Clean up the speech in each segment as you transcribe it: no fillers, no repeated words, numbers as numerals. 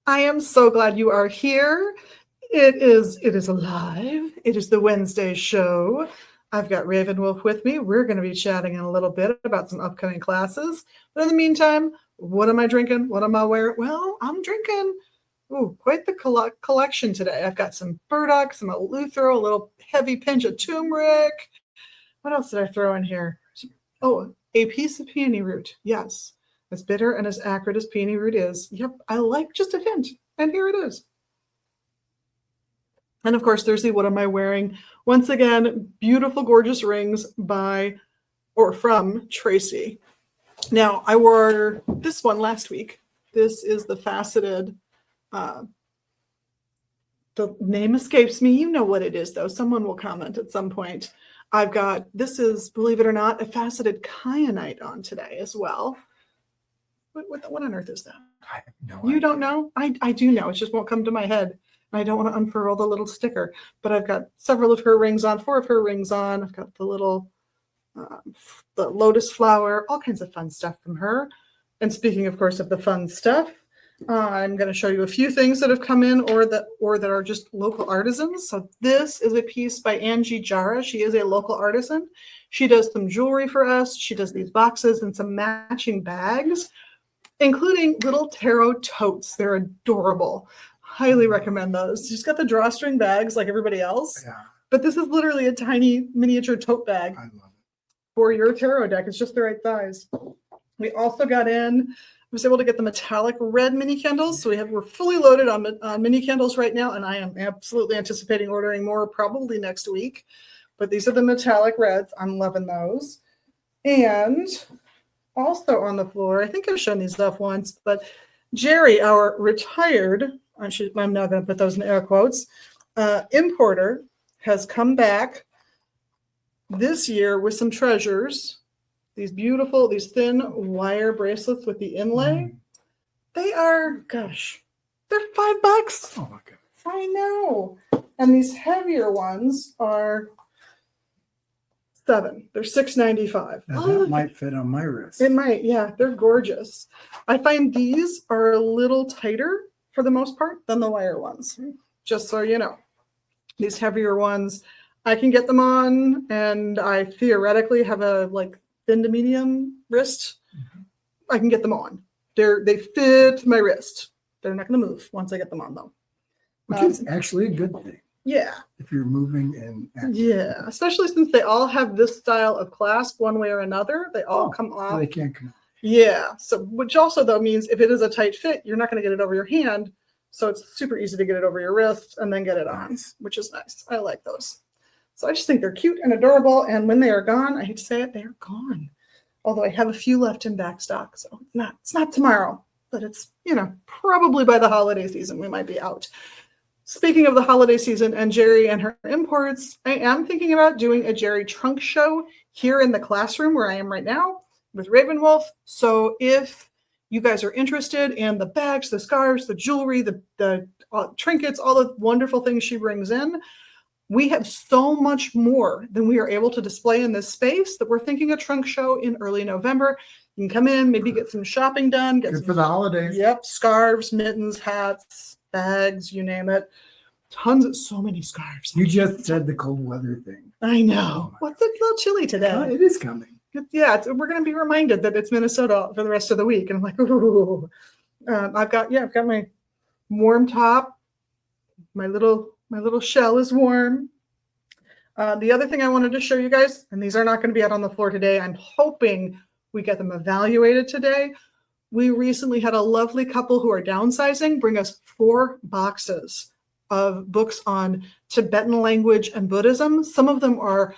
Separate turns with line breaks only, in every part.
I am so glad you are here. It is alive. It is the Wednesday show. I've got RavenWolf with me. We're going to be chatting in a little bit about some upcoming classes. But in the meantime, what am I drinking? What am I wearing? Well, I'm drinking quite the collection today. I've got some burdock, some eleuthero, a little heavy pinch of turmeric. What else did I throw in here? Oh, a piece of peony root. Yes. As bitter and as acrid as peony root is. Yep, I like just a hint. And here it is. And of course, there's the what am I wearing? Once again, beautiful, gorgeous rings from Tracy. Now, I wore this one last week. This is the faceted, the name escapes me. You know what it is, though. Someone will comment at some point. This is, believe it or not, a faceted kyanite on today as well. What on earth is that?
I have no
idea. You don't know? I do know. It just won't come to my head. I don't want to unfurl the little sticker. But I've got several of her rings on, 4 of her rings on. I've got the little the lotus flower, all kinds of fun stuff from her. And speaking, of course, of the fun stuff, I'm going to show you a few things that have come in or that are just local artisans. So this is a piece by Angie Jara. She is a local artisan. She does some jewelry for us. She does these boxes and some matching bags, including little tarot totes. They're adorable. Highly recommend those. She's got the drawstring bags like everybody else, but this is literally a tiny miniature tote bag.
I love it.
For your tarot deck. It's just the right size. We also I was able to get the metallic red mini candles. So we're fully loaded on mini candles right now, and I am absolutely anticipating ordering more probably next week. But these are the metallic reds. I'm loving those. And also on the floor, I think I've shown these off once, but Jerry, our retired, I'm now going to put those in air quotes, importer, has come back this year with some treasures. These thin wire bracelets with the inlay. They are, they're $5.
Oh my goodness.
I know. And these heavier ones are $7. They're $6.95.
Now that might fit on my wrist.
It might, yeah. They're gorgeous. I find these are a little tighter for the most part than the wire ones. Just so you know. These heavier ones, I can get them on, and I theoretically have a thin to medium wrist. I can get them on. They fit my wrist. They're not going to move once I get them on, though.
Which is actually a good thing.
Yeah.
If you're moving and acting.
Yeah, especially since they all have this style of clasp one way or another. They all come off.
So they can't come off.
Yeah. So, which also though means if it is a tight fit, you're not going to get it over your hand. So it's super easy to get it over your wrist and then get it on, which is nice. I like those. So I just think they're cute and adorable. And when they are gone, I hate to say it, they are gone. Although I have a few left in back stock. So it's not tomorrow, but it's, probably by the holiday season, we might be out. Speaking of the holiday season and Jerry and her imports, I am thinking about doing a Jerry trunk show here in the classroom where I am right now with RavenWolf. So if you guys are interested in the bags, the scarves, the jewelry, the trinkets, all the wonderful things she brings in, we have so much more than we are able to display in this space that we're thinking a trunk show in early November. You can come in, maybe get some shopping done.
Good for the holidays.
Yep, scarves, mittens, hats, bags, you name it. So many scarves.
You just said the cold weather thing.
I know. It's a little chilly today.
Oh, it is coming.
Yeah, we're going to be reminded that it's Minnesota for the rest of the week. And I'm like, ooh. I've got my warm top. My little shell is warm. The other thing I wanted to show you guys, and these are not going to be out on the floor today. I'm hoping we get them evaluated today. We recently had a lovely couple who are downsizing bring us 4 boxes of books on Tibetan language and Buddhism. Some of them are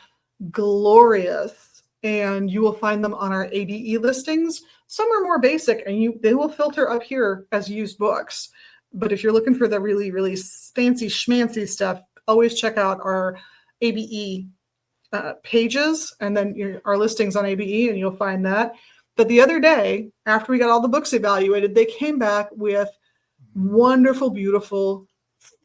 glorious, and you will find them on our ABE listings. Some are more basic, and they will filter up here as used books. But if you're looking for the really, really fancy schmancy stuff, always check out our ABE pages and then our listings on ABE, and you'll find that. But the other day, after we got all the books evaluated, they came back with wonderful, beautiful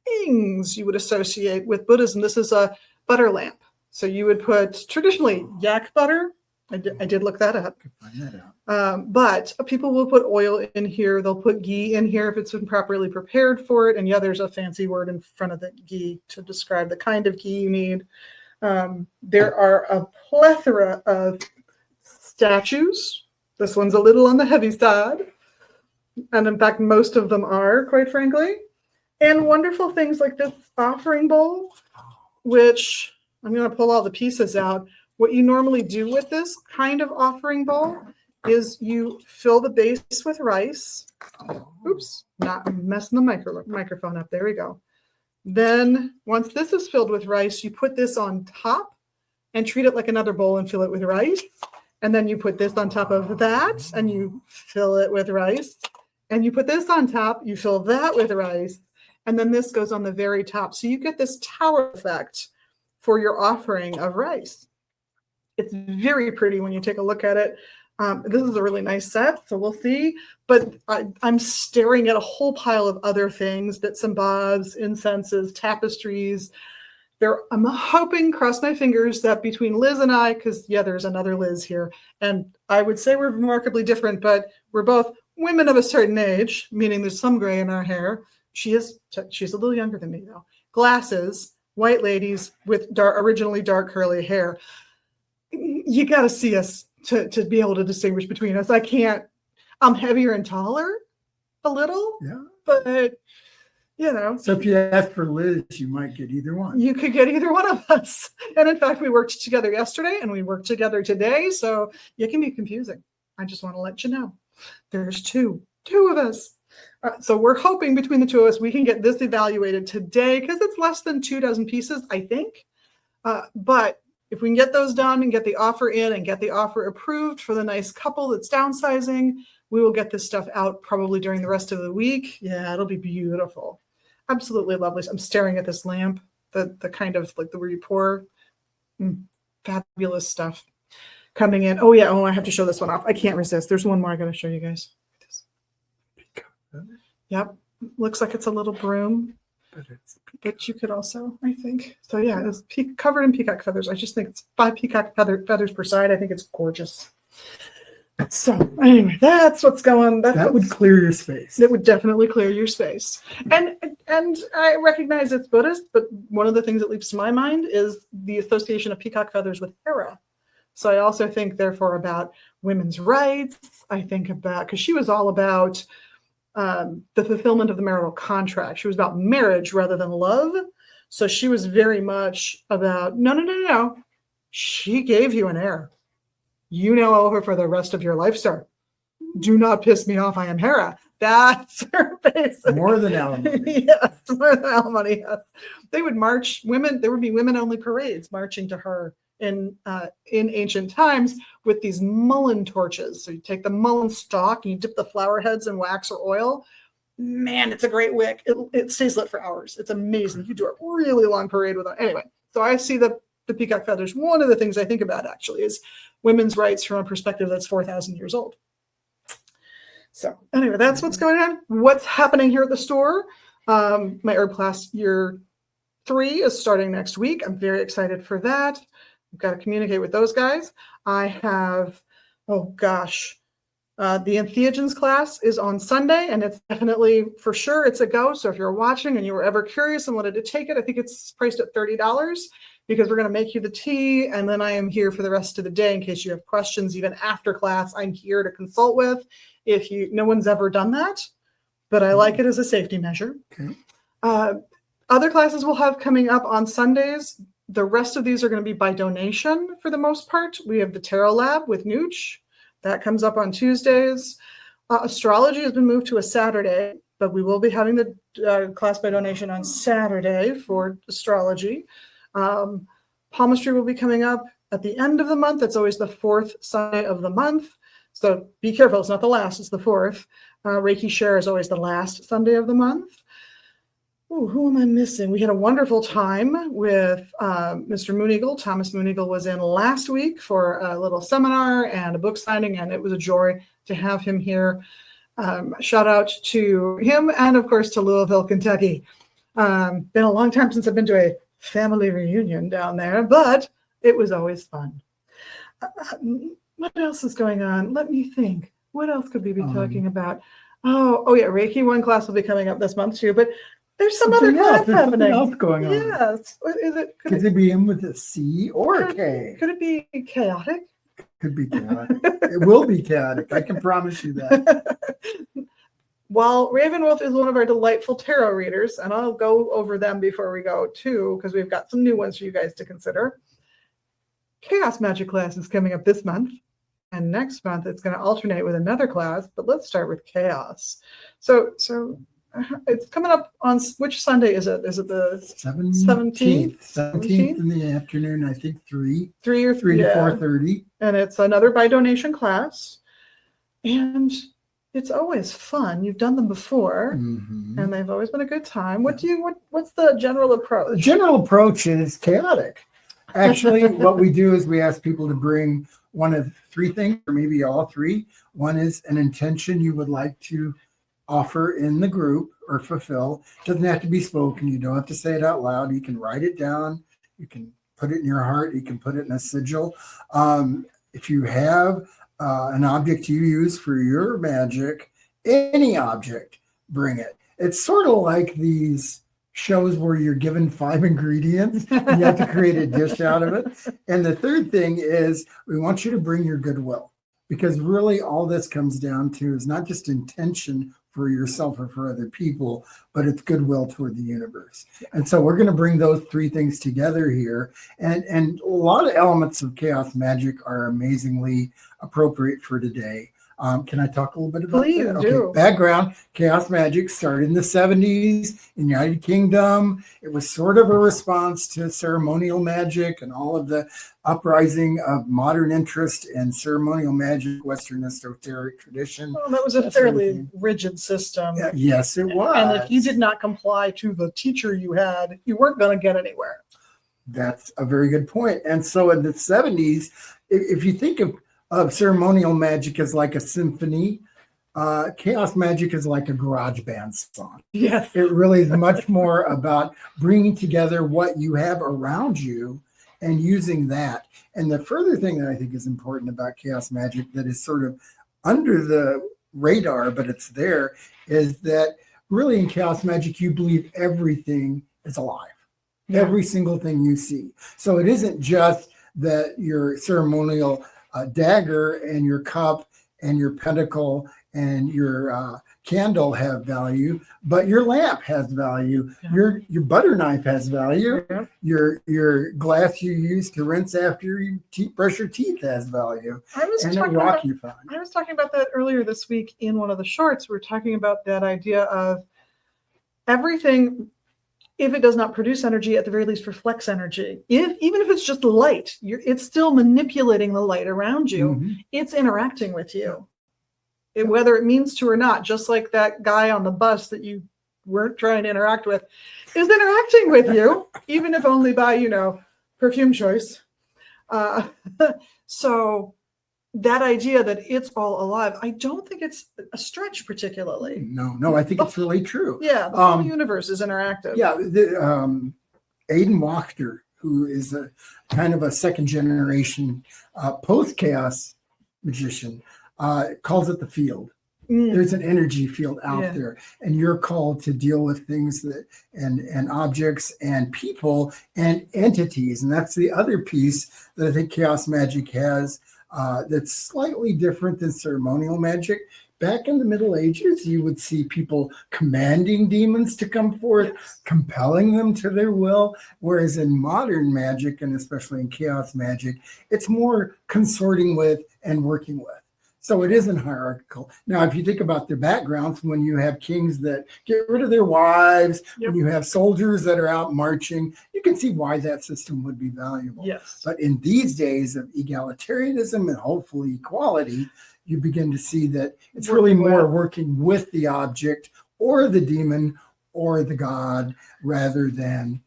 things you would associate with Buddhism. This is a butter lamp. So you would put traditionally yak butter. I did look that up.
Find that out.
But people will put oil in here. They'll put ghee in here if it's been properly prepared for it. And yeah, there's a fancy word in front of the ghee to describe the kind of ghee you need. There are a plethora of statues. This one's a little on the heavy side. And in fact, most of them are, quite frankly. And wonderful things like this offering bowl, which I'm going to pull all the pieces out. What you normally do with this kind of offering bowl is you fill the base with rice. Oops, not messing the microphone up. There we go. Then once this is filled with rice, you put this on top and treat it like another bowl and fill it with rice. And then you put this on top of that and you fill it with rice. And you put this on top, you fill that with rice. And then this goes on the very top. So you get this tower effect for your offering of rice. It's very pretty when you take a look at it. This is a really nice set, so we'll see. But I'm staring at a whole pile of other things, bits and bobs, incenses, tapestries. I'm hoping, cross my fingers, that between Liz and I, because yeah, there's another Liz here, and I would say we're remarkably different, but we're both women of a certain age, meaning there's some gray in our hair. She's a little younger than me though. Glasses, white ladies with originally dark curly hair. You got to see us to be able to distinguish between us. I can't. I'm heavier and taller a little,
Yeah.
But you know.
So if you ask for Liz, you might get either one.
You could get either one of us. And in fact, we worked together yesterday and we worked together today. So it can be confusing. I just want to let you know. There's two of us. So we're hoping between the two of us, we can get this evaluated today because it's less than 24 pieces, I think. But if we can get those done and get the offer in and get the offer approved for the nice couple that's downsizing, we will get this stuff out probably during the rest of the week. Yeah, it'll be beautiful. Absolutely lovely. I'm staring at this lamp, the kind of like the where you pour. Fabulous stuff coming in. Oh yeah, I have to show this one off. I can't resist. There's one more I got to show you guys. Yep, looks like it's a little broom, but you could also, I think. So yeah, it's covered in peacock feathers. I just think it's 5 peacock feathers per side. I think it's gorgeous. So anyway, that's what's going.
That would clear your space.
It would definitely clear your space. And I recognize it's Buddhist, but one of the things that leaps to my mind is the association of peacock feathers with Hera. So I also think, therefore, about women's rights. I think about, because she was all about the fulfillment of the marital contract. She was about marriage rather than love. So she was very much about, no. She gave you an heir. You now owe her for the rest of your life, sir. Do not piss me off. I am Hera. That's her basic.
More than alimony.
Yes, more than alimony. Yes. They would march women. There would be women-only parades marching to her in ancient times with these mullein torches. So you take the mullein stalk and you dip the flower heads in wax or oil. Man, it's a great wick. It stays lit for hours. It's amazing. You do a really long parade with it. Anyway, so I see the peacock feathers. One of the things I think about actually is women's rights from a perspective that's 4,000 years old. So anyway, that's what's going on. What's happening here at the store? My herb class year 3 is starting next week. I'm very excited for that. I've got to communicate with those guys. I have, the entheogens class is on Sunday, and it's definitely, for sure, it's a go. So if you're watching and you were ever curious and wanted to take it, I think it's priced at $30 because we're going to make you the tea, and then I am here for the rest of the day in case you have questions. Even after class, I'm here to consult with. No one's ever done that, but I like it as a safety measure.
Okay.
Other classes we'll have coming up on Sundays. The rest of these are going to be by donation for the most part. We have the Tarot Lab with Nooch. That comes up on Tuesdays. Astrology has been moved to a Saturday, but we will be having the class by donation on Saturday for astrology. Palmistry will be coming up at the end of the month. It's always the 4th Sunday of the month. So be careful. It's not the last. It's the 4th. Reiki Share is always the last Sunday of the month. Ooh, who am I missing? We had a wonderful time with Mr. Mooneygle. Thomas Mooneygle was in last week for a little seminar and a book signing, and it was a joy to have him here. Shout out to him and, of course, to Louisville, Kentucky. Been a long time since I've been to a family reunion down there, but it was always fun. What else is going on? Let me think. What else could we be talking about? Oh yeah, Reiki 1 class will be coming up this month too, but there's some other
Something else.
class
There's something
happening.
else going on.
Yes. What is it?
Could it be in with a C or a K?
Could it be chaotic?
Could be chaotic. It will be chaotic. I can promise you that.
While RavenWolf is one of our delightful tarot readers, and I'll go over them before we go too, because we've got some new ones for you guys to consider. Chaos Magic class is coming up this month, and next month it's going to alternate with another class, but let's start with Chaos. So it's coming up on which Sunday is it? Is it the 17th?
17th in the afternoon, I think 3
to
4:30.
And it's another by donation class. And it's always fun. You've done them before, and they've always been a good time. What's the general approach?
The general approach is chaotic. Actually, what we do is we ask people to bring one of 3 things, or maybe all 3. One is an intention you would like to offer in the group or fulfill. It doesn't have to be spoken. You don't have to say it out loud. You can write it down. You can put it in your heart. You can put it in a sigil. If you have an object you use for your magic, any object, bring it. It's sort of like these shows where you're given 5 ingredients and you have to create a dish out of it. And the third thing is we want you to bring your goodwill, because really all this comes down to is not just intention for yourself or for other people, but it's goodwill toward the universe. And so we're going to bring those 3 things together here. And a lot of elements of chaos magic are amazingly appropriate for today. Can I talk a little bit about
Please
that?
do.
Okay. Background, chaos magic started in the 70s in the United Kingdom. It was sort of a response to ceremonial magic and all of the uprising of modern interest in ceremonial magic, Western esoteric tradition.
Well, that was a fairly rigid system.
Yes, it was.
And if you did not comply to the teacher you had, you weren't going to get anywhere.
That's a very good point. And so in the 70s, if you think of ceremonial magic as like a symphony, chaos magic is like a garage band song.
Yes.
It really is much more about bringing together what you have around you and using that. And the further thing that I think is important about chaos magic that is sort of under the radar, but it's there, is that really in chaos magic, you believe everything is alive. Yeah. Every single thing you see. So it isn't just that your ceremonial dagger and your cup and your pentacle and your candle have value, but your lamp has value. Yeah. Your butter knife has value. Yeah. Your glass you use to rinse after you brush your teeth has value.
I was talking about that earlier this week in one of the shorts. We're talking about that idea of everything. If it does not produce energy, at the very least reflects energy. Even if it's just light, it's still manipulating the light around you. Mm-hmm. It's interacting with you, whether it means to or not. Just like that guy on the bus that you weren't trying to interact with is interacting with you, even if only by, perfume choice. So that idea that it's all alive, I don't think it's a stretch particularly.
No, I think it's really true.
Yeah, the whole universe is interactive.
Yeah, Aidan Wachter, who is a kind of a second generation post-chaos magician, calls it the field. There's an energy field out there, and you're called to deal with things that and objects and people and entities. And that's the other piece that I think chaos magic has. That's slightly different than ceremonial magic. Back in the Middle Ages, you would see people commanding demons to come forth, compelling them to their will, whereas in modern magic, and especially in chaos magic, it's more consorting with and working with. So it isn't hierarchical. Now, if you think about their backgrounds, when you have kings that get rid of their wives, when you have soldiers that are out marching, you can see why that system would be valuable.
Yes.
But in these days of egalitarianism and hopefully equality, you begin to see that it's really more working with the object or the demon or the god rather than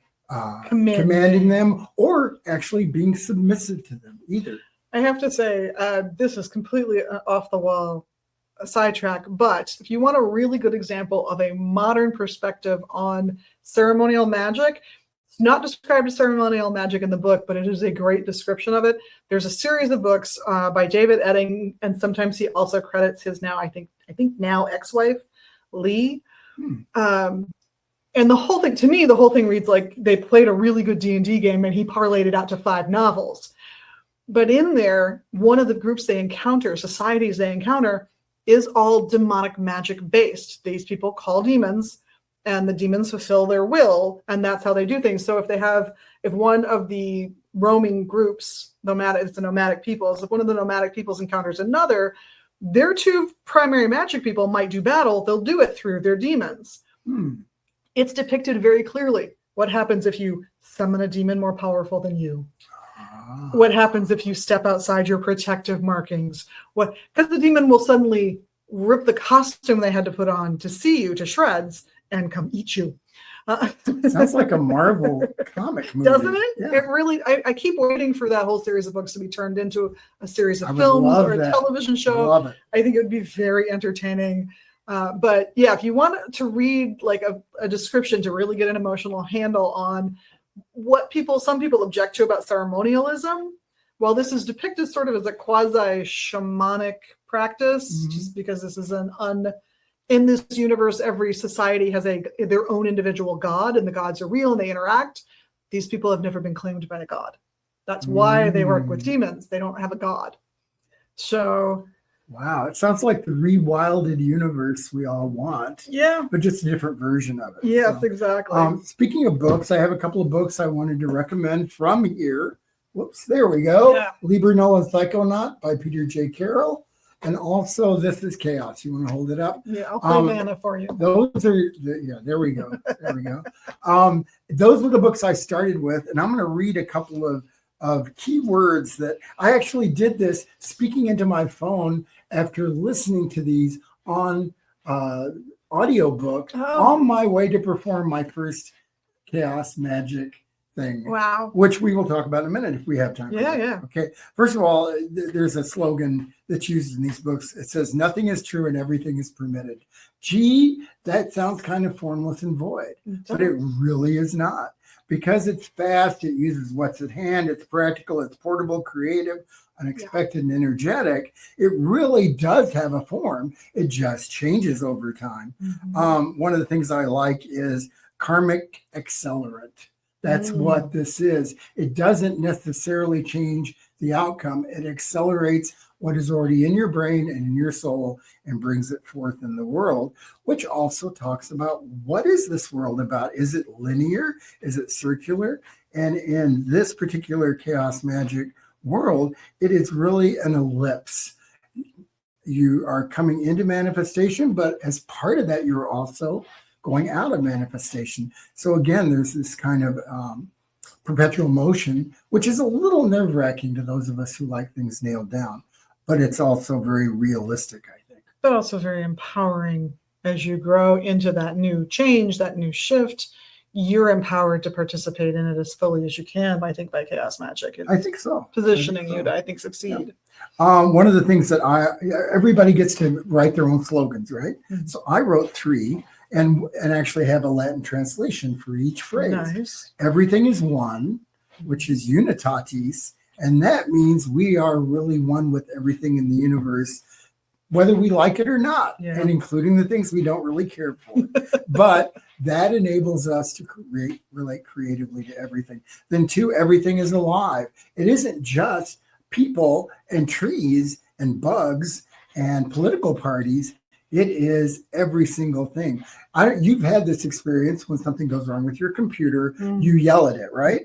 commanding them or actually being submissive to them either.
I have to say, this is completely off the wall, a sidetrack, but if you want a really good example of a modern perspective on ceremonial magic, not described as ceremonial magic in the book, but it is a great description of it. There's a series of books by David Edding, and sometimes he also credits his now, I think now ex-wife, Lee. And the whole thing, to me, the whole thing reads like they played a really good D&D game and he parlayed it out to 5 novels. But in there, one of the groups they encounter, societies they encounter, is all demonic magic based. These people call demons, and the demons fulfill their will, and that's how they do things. So if one of the roaming groups, it's the nomadic peoples, if one of the nomadic peoples encounters another, their 2 primary magic people might do battle. They'll do it through their demons. It's depicted very clearly. What happens if you summon a demon more powerful than you? What happens if you step outside your protective markings? Because the demon will suddenly rip the costume they had to put on to see you to shreds and come eat you.
Sounds like a Marvel comic movie.
Doesn't it?
Yeah.
It really, I keep waiting for that whole series of books to be turned into a series of films or a television show. I think it would be very entertaining. But yeah, if you want to read like a description to really get an emotional handle on what some people object to about ceremonialism, while this is depicted sort of as a quasi-shamanic practice, just because this is in this universe, every society has their own individual god, and the gods are real and they interact. These people have never been claimed by a god. That's why they work with demons. They don't have a god. So...
Wow, it sounds like the rewilded universe we all want.
Yeah.
But just a different version of it.
Yes, exactly.
Speaking of books, I have a couple of books I wanted to recommend from here. Whoops, there we go.
Yeah.
Liber Null and Psychonaut by Peter J. Carroll. And also This is Chaos. You want to hold it up?
Yeah, I'll play mana for you.
Those are, there we go. There we go. Those were the books I started with. And I'm going to read a couple of key words that I actually did this speaking into my phone after listening to these on audiobook on my way to perform my first chaos magic thing.
Wow.
Which we will talk about in a minute if we have time.
Yeah.
Okay. First of all, there's a slogan that's used in these books. It says, nothing is true and everything is permitted. Gee, that sounds kind of formless and void, but it really is not. Because it's fast, it uses what's at hand, it's practical, it's portable, creative, unexpected, and energetic. It really does have a form. It just changes over time. One of the things I like is karmic accelerant. That's what this is. It doesn't necessarily change the outcome. It accelerates what is already in your brain and in your soul and brings it forth in the world, which also talks about what is this world about? Is it linear? Is it circular? And in this particular chaos magic world, it is really an ellipse. You are coming into manifestation, but as part of that, you're also going out of manifestation. So again, there's this kind of perpetual motion, which is a little nerve-wracking to those of us who like things nailed down. But it's also very realistic, I think.
But also very empowering as you grow into that new change, that new shift. You're empowered to participate in it as fully as you can, I think, by chaos magic.
I think so.
Positioning you to, succeed.
Yeah. One of the things that everybody gets to write their own slogans, right? So I wrote 3 and actually have a Latin translation for each phrase.
Nice.
Everything is one, which is unitatis. And that means we are really one with everything in the universe, whether we like it or not, and including the things we don't really care for. But that enables us to relate creatively to everything. Then 2, everything is alive. It isn't just people and trees and bugs and political parties. It is every single thing. You've had this experience when something goes wrong with your computer, you yell at it, right?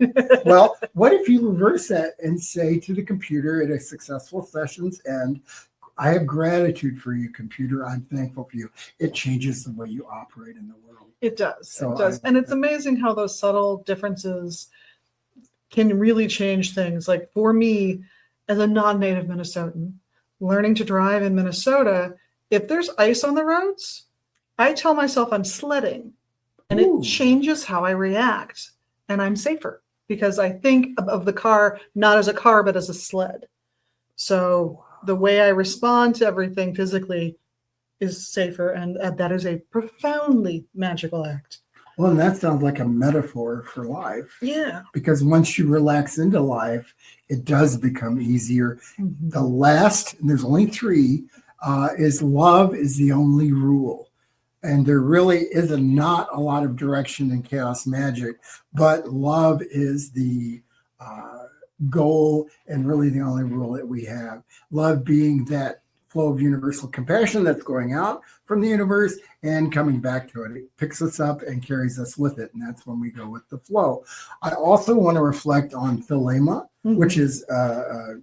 Well, what if you reverse that and say to the computer at a successful session's end, I have gratitude for you, computer. I'm thankful for you. It changes the way you operate in the world.
It does. It does. And it's amazing how those subtle differences can really change things. Like for me, as a non-native Minnesotan, learning to drive in Minnesota, if there's ice on the roads, I tell myself I'm sledding, and it changes how I react, and I'm safer because I think of the car not as a car, but as a sled. So the way I respond to everything physically is safer, and that is a profoundly magical act.
Well, and that sounds like a metaphor for life.
Yeah.
Because once you relax into life, it does become easier.
Mhm.
The last, and there's only three, is love is the only rule. And there really is not a lot of direction in chaos magic, but love is the goal and really the only rule that we have. Love being that flow of universal compassion that's going out from the universe and coming back to it. It picks us up and carries us with it. And that's when we go with the flow. I also want to reflect on Thelema, which is a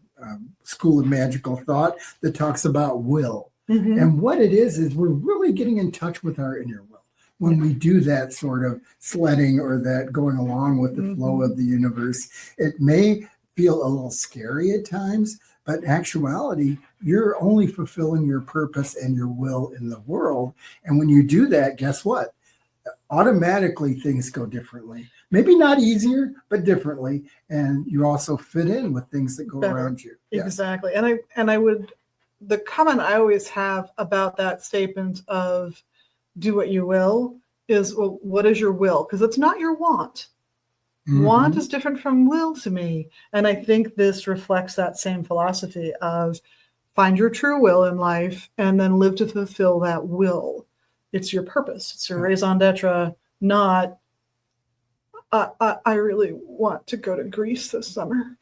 school of magical thought that talks about will. And what it is we're really getting in touch with our inner will. When we do that sort of sledding or that going along with the flow of the universe, it may feel a little scary at times, but in actuality, you're only fulfilling your purpose and your will in the world. And when you do that, guess what? Automatically things go differently. Maybe not easier, but differently. And you also fit in with things that go around you.
Exactly. And I would, the comment I always have about that statement of do what you will is, well, what is your will? Because it's not your want. Want is different from will to me. And I think this reflects that same philosophy of find your true will in life and then live to fulfill that will. It's your purpose. It's your raison d'etre, not I really want to go to Greece this summer.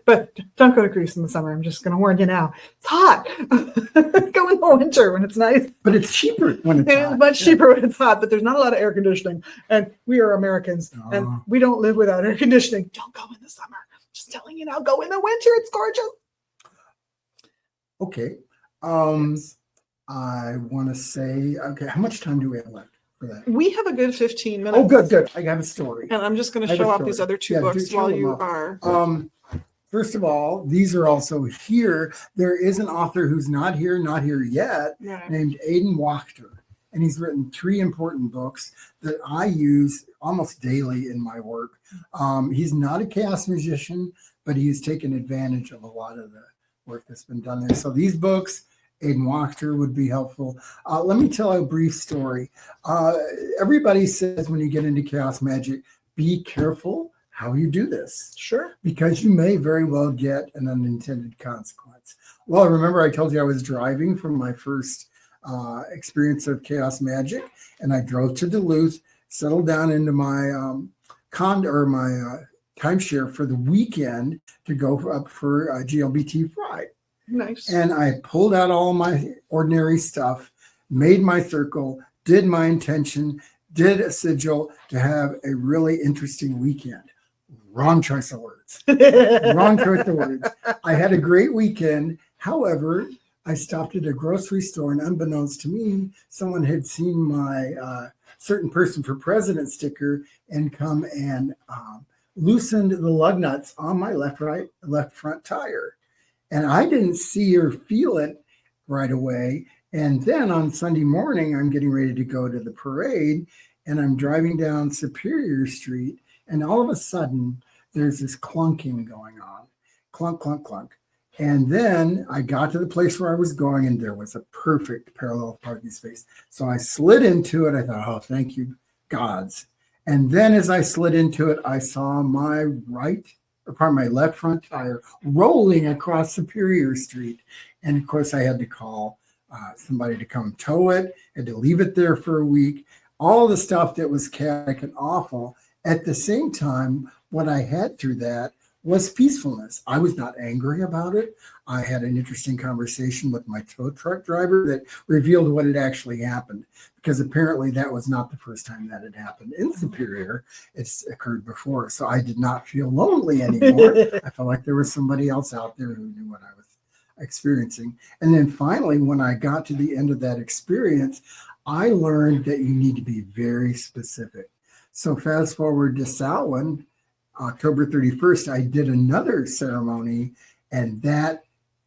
But don't go to Greece in the summer. I'm just going to warn you now. It's hot. Go in the winter when it's nice.
But it's cheaper when it's hot.
It's much cheaper when it's hot, but there's not a lot of air conditioning. And we are Americans, and we don't live without air conditioning. Don't go in the summer. Just telling you now, go in the winter. It's gorgeous.
Okay. I want to say, okay, how much time do we have left for that?
We have a good 15 minutes.
Oh, good. I have a story.
And I'm just going to show off these other two books while you are.
First of all, these are also here. There is an author who's not here yet, named Aidan Wachter. And he's written 3 important books that I use almost daily in my work. He's not a chaos magician, but he's taken advantage of a lot of the work that's been done there. So these books, Aidan Wachter would be helpful. Let me tell a brief story. Everybody says when you get into chaos magic, be careful how you do this.
Sure.
Because you may very well get an unintended consequence. Well, remember I told you I was driving from my first experience of chaos magic, and I drove to Duluth, settled down into my timeshare for the weekend to go up for GLBT Friday.
Nice.
And I pulled out all my ordinary stuff, made my circle, did my intention, did a sigil to have a really interesting weekend. Wrong choice of words. Wrong choice of words. I had a great weekend. However, I stopped at a grocery store, and unbeknownst to me, someone had seen my certain person for president sticker and come and loosened the lug nuts on my left front tire. And I didn't see or feel it right away. And then on Sunday morning, I'm getting ready to go to the parade, and I'm driving down Superior Street, and all of a sudden, there's this clunking going on. Clunk, clunk, clunk. And then I got to the place where I was going, and there was a perfect parallel parking space. So I slid into it. I thought, oh, thank you, gods. And then as I slid into it, I saw my left front tire rolling across Superior Street. And of course, I had to call somebody to come tow it, had to leave it there for a week. All the stuff that was chaotic and awful. At the same time, what I had through that was peacefulness. I was not angry about it. I had an interesting conversation with my tow truck driver that revealed what had actually happened, because apparently that was not the first time that had happened in Superior. It's occurred before. So I did not feel lonely anymore. I felt like there was somebody else out there who knew what I was experiencing. And then finally, when I got to the end of that experience, I learned that you need to be very specific. So fast forward to Samhain, October 31st, I did another ceremony, and that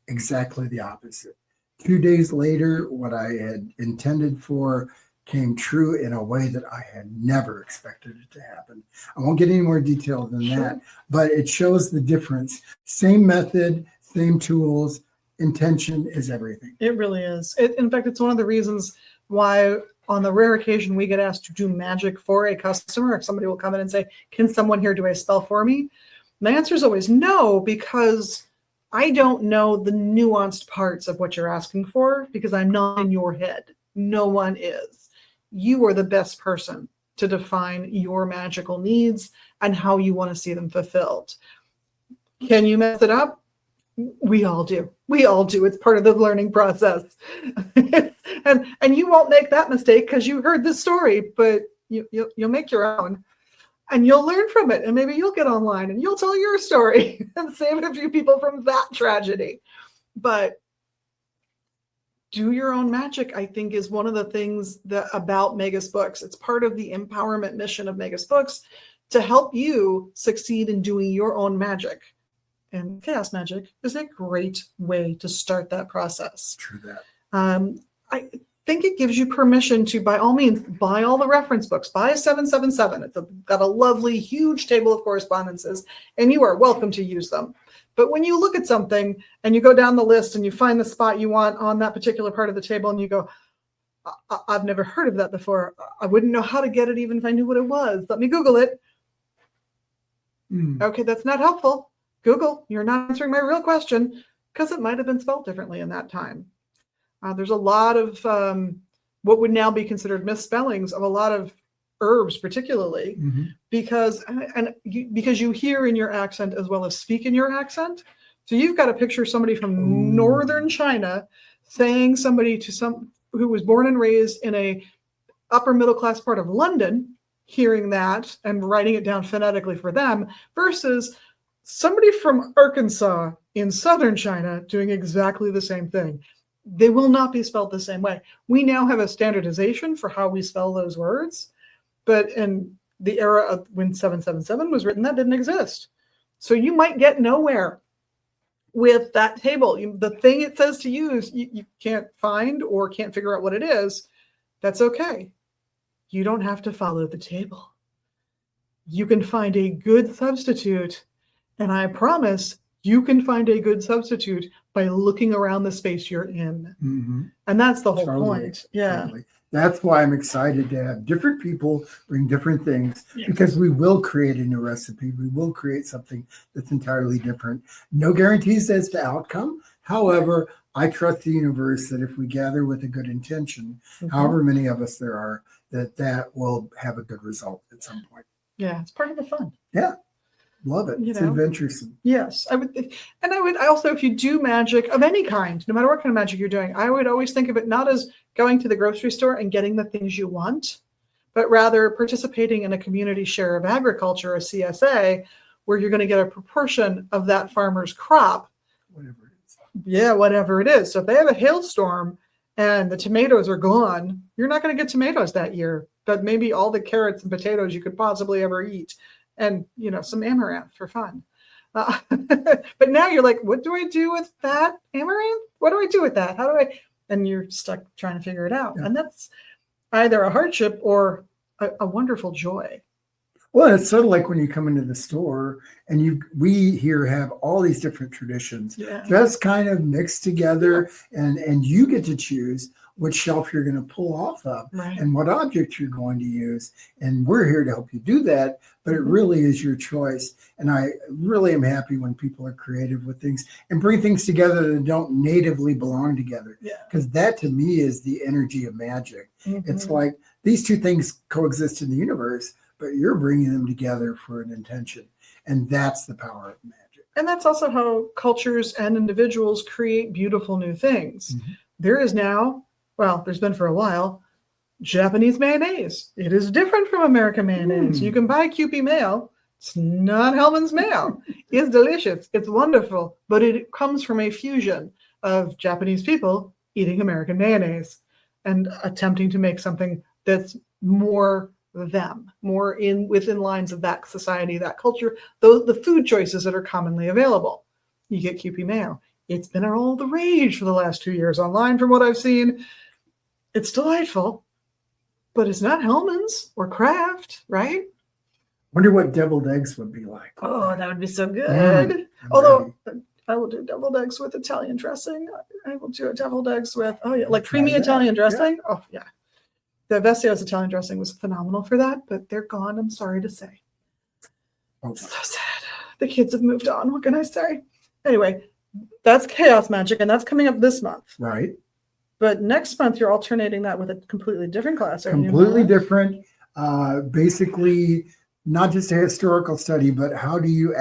exactly the opposite. 2 days later, what I had intended for came true in a way that I had never expected it to happen. I won't get any more detailed than that, but it shows the difference. Same method, same tools, intention is everything.
It really is. In fact, it's one of the reasons why on the rare occasion we get asked to do magic for a customer, if somebody will come in and say, can someone here do a spell for me? My answer is always no, because I don't know the nuanced parts of what you're asking for, because I'm not in your head. No one is. You are the best person to define your magical needs and how you want to see them fulfilled. Can you mess it up? We all do. We all do. It's part of the learning process. and you won't make that mistake because you heard the story, but you'll make your own. And you'll learn from it. And maybe you'll get online and you'll tell your story and save a few people from that tragedy. But do your own magic, I think, is one of the things that about Megas Books. It's part of the empowerment mission of Megas Books to help you succeed in doing your own magic. And chaos magic is a great way to start that process.
True that.
I think it gives you permission to, by all means, buy all the reference books. Buy a 777. It's got a lovely, huge table of correspondences, and you are welcome to use them. But when you look at something and you go down the list and you find the spot you want on that particular part of the table and you go, I've never heard of that before. I wouldn't know how to get it even if I knew what it was. Let me Google it. Okay, that's not helpful. Google, you're not answering my real question, because it might have been spelled differently in that time. There's a lot of what would now be considered misspellings of a lot of herbs, particularly because you hear in your accent as well as speak in your accent. So you've got to picture somebody from northern China saying somebody to some who was born and raised in a upper middle class part of London, hearing that and writing it down phonetically for them, versus somebody from Arkansas in southern China doing exactly the same thing. They will not be spelled the same way. We now have a standardization for how we spell those words, but in the era of when 777 was written, that didn't exist. So you might get nowhere with that table. The thing it says to use, you can't find or can't figure out what it is. That's okay. You don't have to follow the table. You can find a good substitute, and I promise you can find a good substitute by looking around the space you're in. And that's the whole point. Yeah.
Totally. That's why I'm excited to have different people bring different things, because we will create a new recipe. We will create something that's entirely different. No guarantees as to outcome. However, I trust the universe that if we gather with a good intention, however many of us there are, that will have a good result at some point.
Yeah, it's part of the fun.
Yeah. Love it. It's adventuresome.
Yes, I would. And I would also, if you do magic of any kind, no matter what kind of magic you're doing, I would always think of it not as going to the grocery store and getting the things you want, but rather participating in a community share of agriculture, a CSA, where you're going to get a proportion of that farmer's crop.
Whatever it is.
Yeah, whatever it is. So if they have a hailstorm and the tomatoes are gone, you're not going to get tomatoes that year, but maybe all the carrots and potatoes you could possibly ever eat. And, some amaranth for fun. But now you're like, what do I do with that amaranth? What do I do with that? How do I? And you're stuck trying to figure it out. Yeah. And that's either a hardship or a wonderful joy.
Well, it's sort of like when you come into the store and we here have all these different traditions just kind of mixed together, and you get to choose which shelf you're going to pull off of and what object you're going to use. And we're here to help you do that, but it really is your choice. And I really am happy when people are creative with things and bring things together that don't natively belong together. Because that to me is the energy of magic. It's like these two things coexist in the universe, but you're bringing them together for an intention. And that's the power of magic.
And that's also how cultures and individuals create beautiful new things. There is now, well, there's been for a while, Japanese mayonnaise. It is different from American mayonnaise. You can buy Kewpie mayo. It's not Hellman's mayo. It's delicious. It's wonderful. But it comes from a fusion of Japanese people eating American mayonnaise and attempting to make something that's more them, more within lines of that society, that culture, the food choices that are commonly available. You get Kewpie mayo. It's been all the rage for the last 2 years online from what I've seen. It's delightful, but it's not Hellman's or Kraft, right?
Wonder what deviled eggs would be like.
Oh, that would be so good. Although I will do deviled eggs with Italian dressing. I will do deviled eggs with, like creamy Italian dressing. Yeah. Oh, yeah. The Vessios Italian dressing was phenomenal for that, but they're gone, I'm sorry to say.
Oh,
So sad. The kids have moved on. What can I say? Anyway, that's Chaos Magic, and that's coming up this month.
right.
But next month, you're alternating that with a completely different class.
Completely different. Basically, not just a historical study, but how do you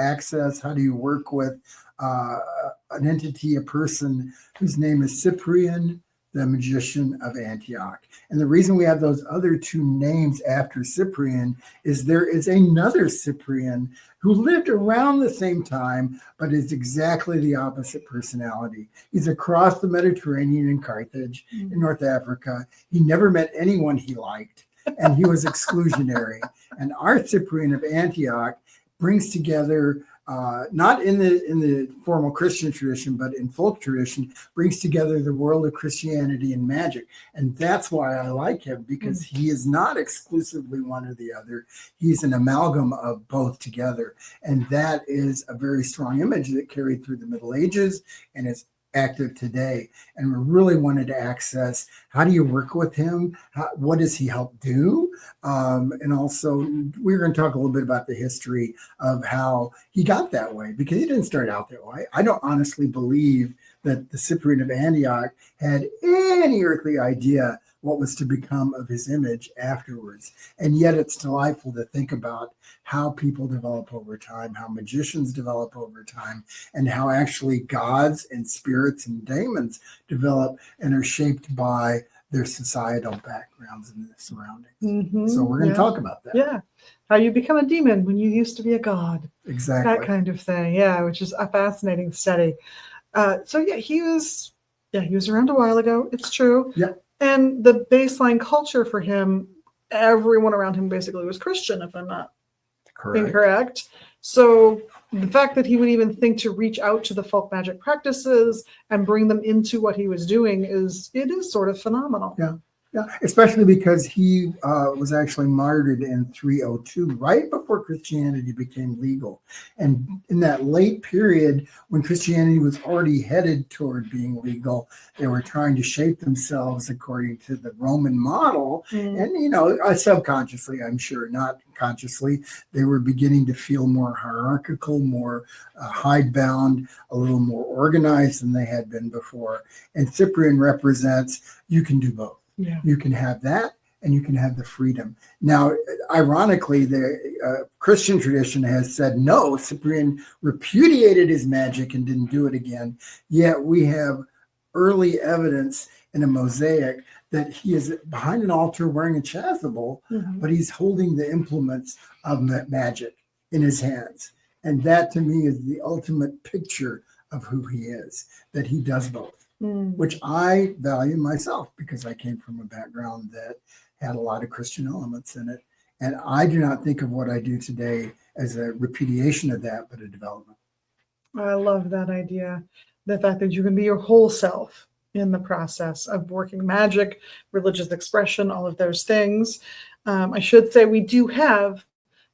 work with an entity, a person whose name is Cyprian, the magician of Antioch. And the reason we have those other two names after Cyprian is there is another Cyprian who lived around the same time, but is exactly the opposite personality. He's across the Mediterranean in Carthage, in North Africa. He never met anyone he liked, and he was exclusionary. And our Cyprian of Antioch brings together, not in the formal Christian tradition, but in folk tradition, brings together the world of Christianity and magic. And that's why I like him, because he is not exclusively one or the other. He's an amalgam of both together. And that is a very strong image that carried through the Middle Ages and is active today. And we really wanted to access, how do you work with him? What does he help do? And also, we're going to talk a little bit about the history of how he got that way, because he didn't start out that way. I don't honestly believe that the Cyprian of Antioch had any earthly idea what was to become of his image afterwards. And yet it's delightful to think about how people develop over time, how magicians develop over time, and how actually gods and spirits and daemons develop and are shaped by their societal backgrounds and their surroundings.
Mm-hmm.
So we're going to talk about that.
Yeah. How you become a demon when you used to be a god.
Exactly.
That kind of thing. Yeah, which is a fascinating study. He was around a while ago. It's true.
Yep.
And the baseline culture for him, everyone around him basically was Christian, if I'm not incorrect. So the fact that he would even think to reach out to the folk magic practices and bring them into what he was doing is sort of phenomenal.
Yeah. Yeah, especially because he was actually martyred in 302, right before Christianity became legal. And in that late period, when Christianity was already headed toward being legal, they were trying to shape themselves according to the Roman model. And, subconsciously, I'm sure, not consciously, they were beginning to feel more hierarchical, more hidebound, a little more organized than they had been before. And Cyprian represents, you can do both.
Yeah.
You can have that, and you can have the freedom. Now, ironically, the Christian tradition has said, no, Cyprian repudiated his magic and didn't do it again. Yet we have early evidence in a mosaic that he is behind an altar wearing a chasuble, but he's holding the implements of magic in his hands. And that, to me, is the ultimate picture of who he is, that he does both. Which I value myself, because I came from a background that had a lot of Christian elements in it. And I do not think of what I do today as a repudiation of that, but a development.
I love that idea. The fact that you can be your whole self in the process of working magic, religious expression, all of those things. I should say we do have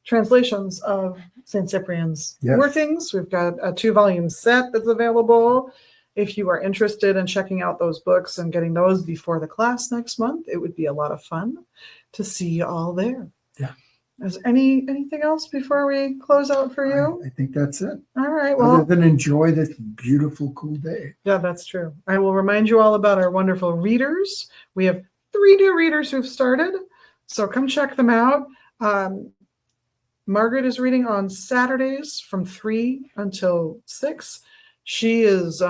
translations of St. Cyprian's workings. We've got a 2-volume set that's available. If you are interested in checking out those books and getting those before the class next month, it would be a lot of fun to see you all there.
Yeah.
Is anything else before we close out for you?
I think that's it.
All right. Well,
other than enjoy this beautiful, cool day.
Yeah, that's true. I will remind you all about our wonderful readers. We have 3 new readers who've started, so come check them out. Margaret is reading on Saturdays from 3 until 6. She is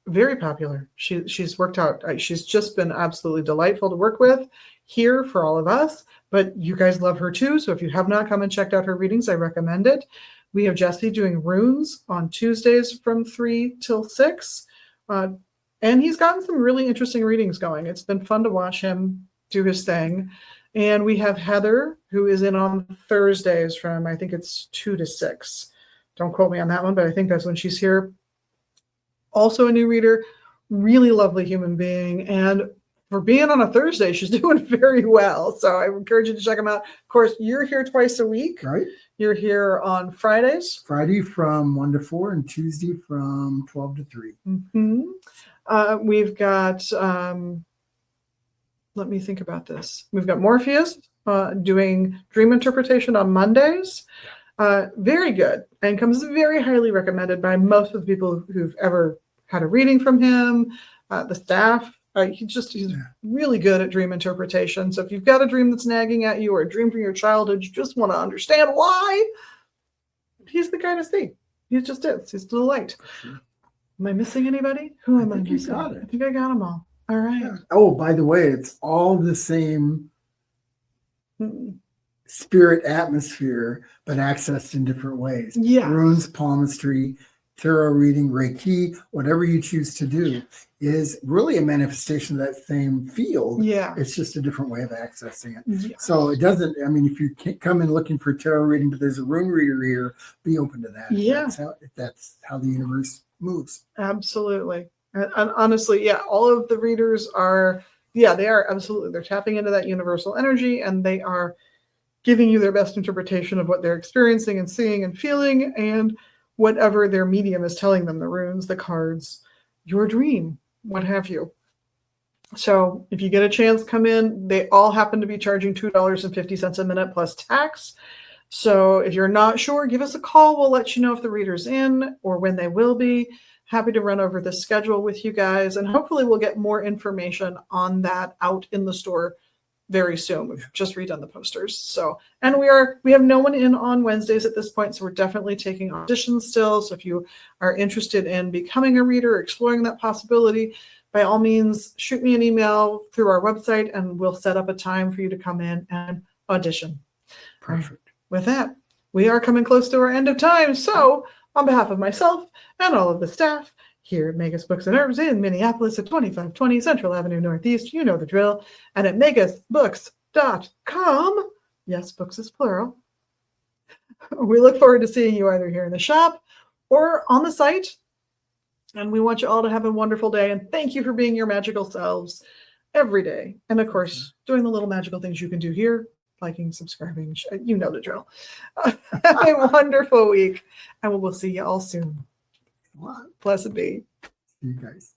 very popular. She's worked out. She's just been absolutely delightful to work with here for all of us. But you guys love her too. So if you have not come and checked out her readings, I recommend it. We have Jesse doing runes on Tuesdays from 3 till 6. And he's gotten some really interesting readings going. It's been fun to watch him do his thing. And we have Heather, who is in on Thursdays from, I think it's 2 to 6. Don't quote me on that one, but I think that's when she's here. Also a new reader, really lovely human being. And for being on a Thursday, she's doing very well. So I encourage you to check them out. Of course, you're here twice a week.
Right.
You're here on Fridays.
Friday from 1 to 4 and Tuesday from 12 to 3.
We've got let me think about this. We've got Morpheus doing dream interpretation on Mondays. Very good, and comes very highly recommended by most of the people who've ever had a reading from him. The staff, he's really good at dream interpretation. So if you've got a dream that's nagging at you, or a dream from your childhood, you just want to understand why, he's the guy to see. He just is. He's a delight.
Sure.
Am I missing anybody? Who am I
think you
missing?
got it.
I think I got them all. All right.
Yeah. Oh, by the way, it's all the same spirit atmosphere, but accessed in different ways.
Yeah.
Runes, palmistry, tarot reading, Reiki, whatever you choose to do is really a manifestation of that same field.
Yeah.
It's just a different way of accessing it.
Yeah.
So it doesn't, I mean, if you can't come in looking for tarot reading, but there's a rune reader here, be open to that.
Yeah.
That's how the universe moves.
Absolutely. And honestly, yeah, all of the readers are, they are absolutely. They're tapping into that universal energy, and they are giving you their best interpretation of what they're experiencing and seeing and feeling, and whatever their medium is telling them, the runes, the cards, your dream, what have you. So if you get a chance, come in. They all happen to be charging $2.50 a minute plus tax. So if you're not sure, give us a call. We'll let you know if the reader's in or when they will be. Happy to run over the schedule with you guys. And hopefully we'll get more information on that out in the store very soon. We've just redone the posters. So, and we have no one in on Wednesdays at this point. So we're definitely taking auditions still. So if you are interested in becoming a reader, exploring that possibility, by all means, shoot me an email through our website and we'll set up a time for you to come in and audition.
Perfect.
With that, we are coming close to our end of time. So on behalf of myself and all of the staff here at Magus Books and Herbs in Minneapolis at 2520 Central Avenue Northeast, you know the drill, and at magusbooks.com, yes, books is plural, we look forward to seeing you either here in the shop or on the site. And we want you all to have a wonderful day. And thank you for being your magical selves every day. And of course, doing the little magical things you can do here, liking, subscribing, you know the drill. Have a wonderful week. And we'll see you all soon.
What?
Blessed be.
You guys.